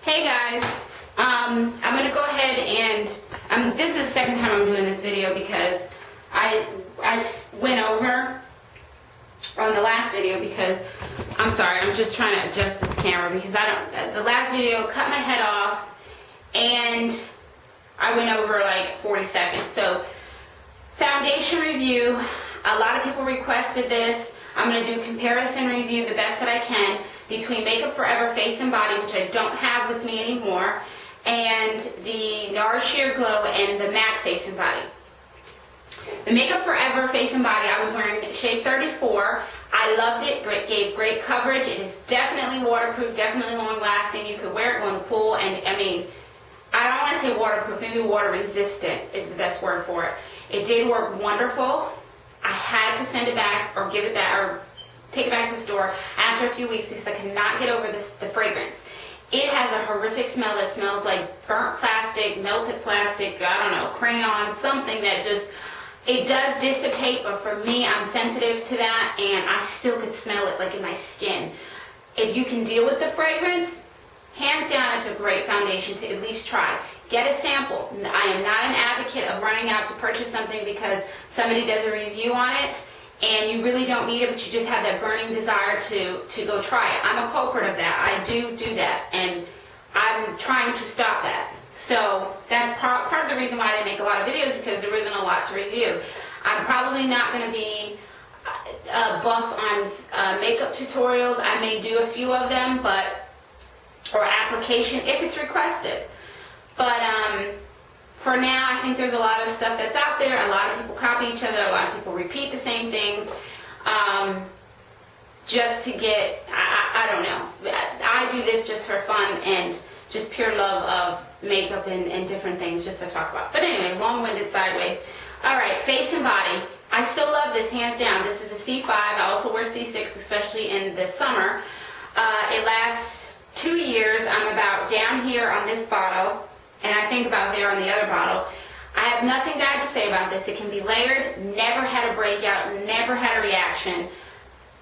Hey guys, I'm gonna go ahead and this is the second time I'm doing this video because I went over on the last video because I'm sorry, I'm just trying to adjust this camera because the last video cut my head off and I went over like 40 seconds. So foundation review, a lot of people requested this. I'm going to do a comparison review the best that I can between Makeup Forever Face and Body, which I don't have with me anymore, and the NARS Sheer Glow and the MAC Face and Body. The Makeup Forever Face and Body, I was wearing shade 34. I loved it. Gave great coverage. It is definitely waterproof, definitely long lasting. You could wear it on the pool, and I mean, I don't want to say waterproof, maybe water resistant is the best word for it. It did work wonderful. I had to send it back or give it back or take it back to the store after a few weeks because I could not get over the fragrance. It has a horrific smell that smells like burnt plastic, melted plastic, I don't know, crayon, something that just, it does dissipate, but for me, I'm sensitive to that and I still could smell it like in my skin. If you can deal with the fragrance, hands down, it's a great foundation to at least try. Get a sample. I am not an advocate of running out to purchase something because somebody does a review on it and you really don't need it, but you just have that burning desire to go try it. I'm a culprit of that. I do that, and I'm trying to stop that. So that's part of the reason why I didn't make a lot of videos, because there isn't a lot to review. I'm probably not going to be buff on makeup tutorials. I may do a few of them, or application if it's requested. But for now, I think there's a lot of stuff that's out there. A lot of people copy each other. A lot of people repeat the same things just to get, I don't know. I do this just for fun and just pure love of makeup and different things just to talk about. But anyway, long-winded sideways. All right, face and body. I still love this, hands down. This is a C5. I also wear C6, especially in the summer. It lasts 2 years. I'm about down here on this bottle, and I think about there on the other bottle. I have nothing bad to say about this. It can be layered, never had a breakout, never had a reaction.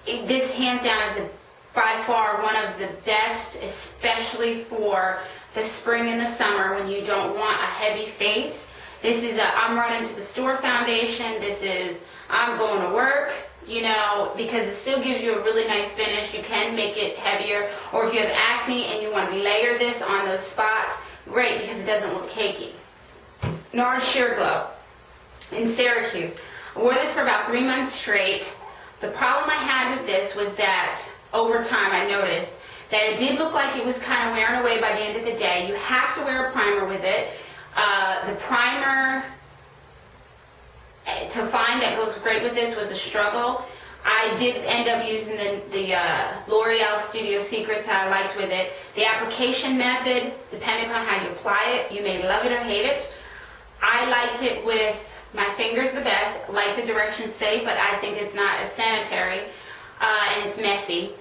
This, hands down, is by far one of the best, especially for the spring and the summer when you don't want a heavy face. This is I'm running to the store foundation. This is I'm going to work, you know, because it still gives you a really nice finish. You can make it heavier, or if you have acne and you want to layer this on those spots, great, because it doesn't look cakey. NARS Sheer Glow in Syracuse. I wore this for about 3 months straight. The problem I had with this was that over time I noticed that it did look like it was kind of wearing away by the end of the day. You have to wear a primer with it. The primer to find that goes great with this was a struggle. I did end up using the L'Oreal Studio Secrets that I liked with it. The application method, depending on how you apply it, you may love it or hate it. I liked it with my fingers the best, like the directions say, but I think it's not as sanitary and it's messy.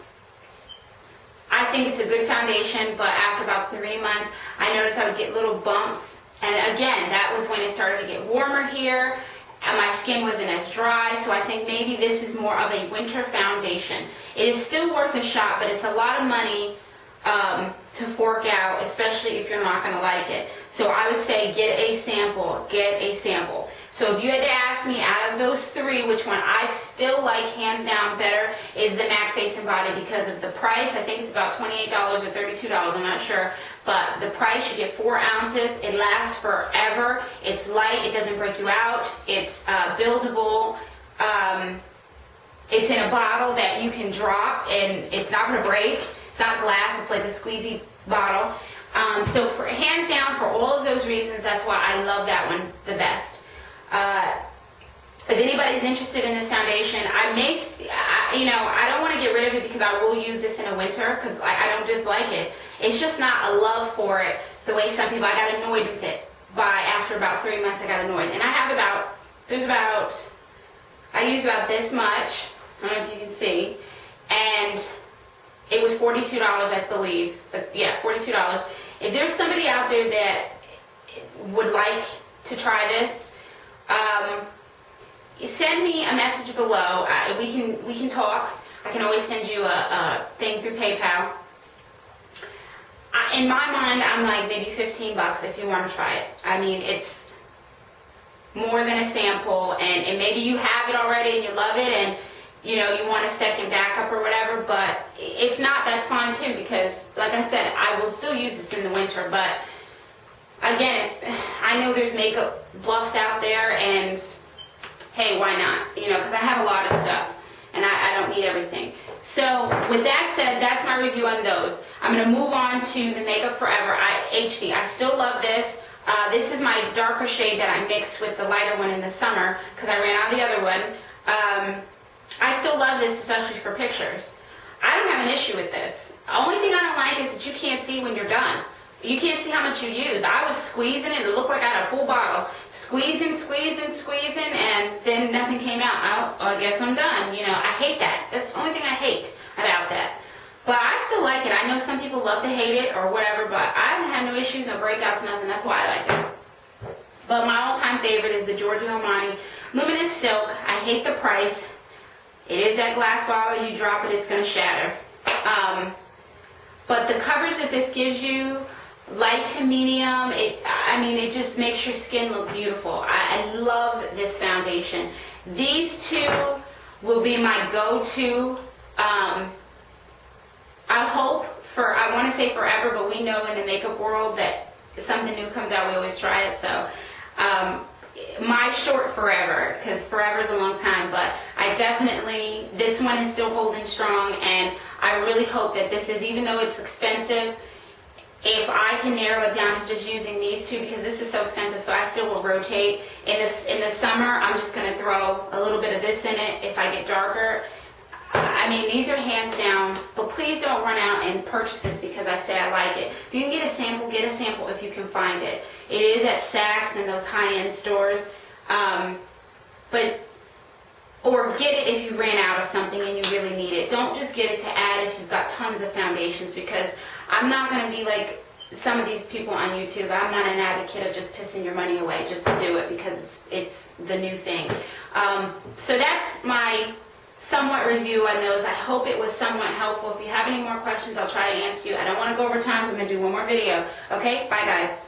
I think it's a good foundation, but after about 3 months, I noticed I would get little bumps. And again, that was when it started to get warmer here. And my skin wasn't as dry, so I think maybe this is more of a winter foundation. It is still worth a shot, but it's a lot of money to fork out, especially if you're not going to like it. So I would say get a sample, So if you had to ask me out of those three, which one I still like hands down better is the MAC Face and Body because of the price. I think it's about $28 or $32, I'm not sure. But the price, you get 4 ounces. It lasts forever. It's light. It doesn't break you out. It's buildable. It's in a bottle that you can drop and it's not going to break. It's not glass. It's like a squeezy bottle. So for hands down, for all of those reasons, that's why I love that one the best. If anybody's interested in this foundation, I don't want to get rid of it because I will use this in the winter because I don't dislike it. It's just not a love for it the way some people. I got annoyed with it after about 3 months. I got annoyed, and I have I use about this much. I don't know if you can see, and it was $42, I believe. But yeah, $42. If there's somebody out there that would like to try this, send me a message below. We can talk. I can always send you a thing through PayPal. in my mind, I'm like maybe 15 bucks if you want to try it. I mean, it's more than a sample, and maybe you have it already and you love it, and you know, you want a second backup or whatever, but if not, that's fine too, because like I said, I will still use this in the winter. But again, I know there's makeup buffs out there, and hey, why not? You know, because I have a lot of stuff and I don't need everything. So with that said, that's my review on those. I'm going to move on to the Makeup Forever HD. I still love this. This is my darker shade that I mixed with the lighter one in the summer because I ran out of the other one. I still love this, especially for pictures. I don't have an issue with this. The only thing I don't like is that you can't see when you're done. You can't see how much you used. I was squeezing it. It looked like I had a full bottle. Squeezing, and then nothing came out. I guess I'm done. You know, I hate that. That's the only thing I hate about that. But I still like it. I know some people love to hate it or whatever, but I haven't had no issues, no breakouts, nothing. That's why I like it. But my all-time favorite is the Giorgio Armani Luminous Silk. I hate the price. It is that glass bottle. You drop it, it's going to shatter. But the coverage that this gives you, light to medium, it just makes your skin look beautiful. I love this foundation. These two will be my go-to. I hope for, I want to say forever, but we know in the makeup world that if something new comes out, we always try it. So my short forever, because forever is a long time, but I definitely, this one is still holding strong, and I really hope that this is, even though it's expensive, if I can narrow it down to just using these two, because this is so expensive, so I still will rotate. In the summer, I'm just going to throw a little bit of this in it if I get darker. I mean, these are hands down, but please don't run out and purchase this because I say I like it. If you can get a sample if you can find it. It is at Saks and those high-end stores, or get it if you ran out of something and you really need it. Don't just get it to add if you've got tons of foundations, because I'm not going to be like some of these people on YouTube. I'm not an advocate of just pissing your money away just to do it because it's the new thing. So that's my somewhat review on those. I hope it was somewhat helpful. If you have any more questions, I'll try to answer you. I don't want to go over time. I'm going to do one more video. Okay? Bye, guys.